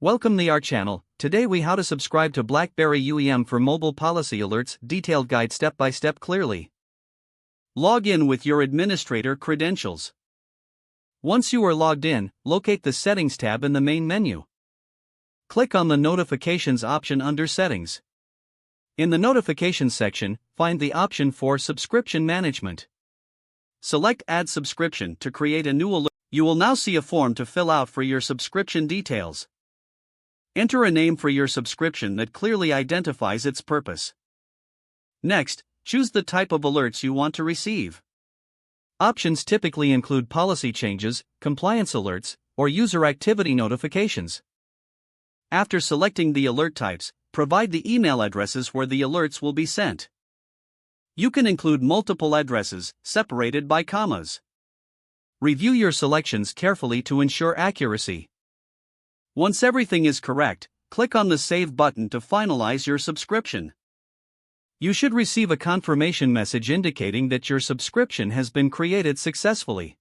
Welcome to our channel. Today we how to subscribe to BlackBerry UEM for mobile policy alerts, detailed guide step by step clearly. Log in with your administrator credentials. Once you are logged in, locate the Settings tab in the main menu. Click on the Notifications option under Settings. In the Notifications section, find the option for Subscription Management. Select Add Subscription to create a new alert. You will now see a form to fill out for your subscription details. Enter a name for your subscription that clearly identifies its purpose. Next, choose the type of alerts you want to receive. Options typically include policy changes, compliance alerts, or user activity notifications. After selecting the alert types, provide the email addresses where the alerts will be sent. You can include multiple addresses, separated by commas. Review your selections carefully to ensure accuracy. Once everything is correct, click on the Save button to finalize your subscription. You should receive a confirmation message indicating that your subscription has been created successfully.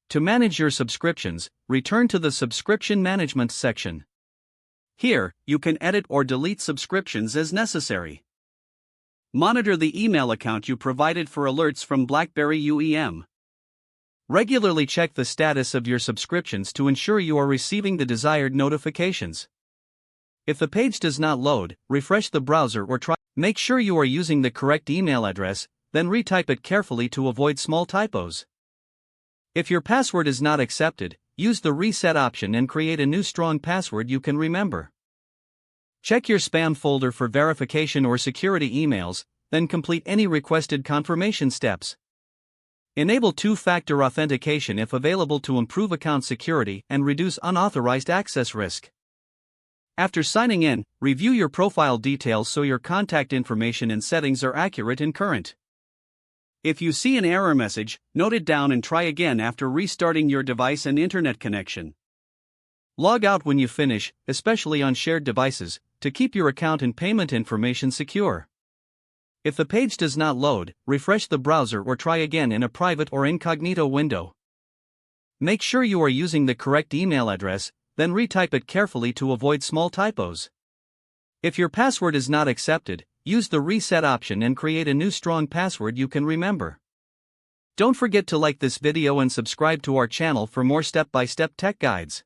To manage your subscriptions, return to the Subscription Management section. Here, you can edit or delete subscriptions as necessary. Monitor the email account you provided for alerts from BlackBerry UEM. Regularly check the status of your subscriptions to ensure you are receiving the desired notifications. If the page does not load, refresh the browser or try. Make sure you are using the correct email address, then retype it carefully to avoid small typos. If your password is not accepted, use the Reset option and create a new strong password you can remember. Check your spam folder for verification or security emails, then complete any requested confirmation steps. Enable two-factor authentication if available to improve account security and reduce unauthorized access risk. After signing in, review your profile details so your contact information and settings are accurate and current. If you see an error message, note it down and try again after restarting your device and internet connection. Log out when you finish, especially on shared devices, to keep your account and payment information secure. If the page does not load, refresh the browser or try again in a private or incognito window. Make sure you are using the correct email address, then retype it carefully to avoid small typos. If your password is not accepted, use the Reset option and create a new strong password you can remember. Don't forget to like this video and subscribe to our channel for more step-by-step tech guides.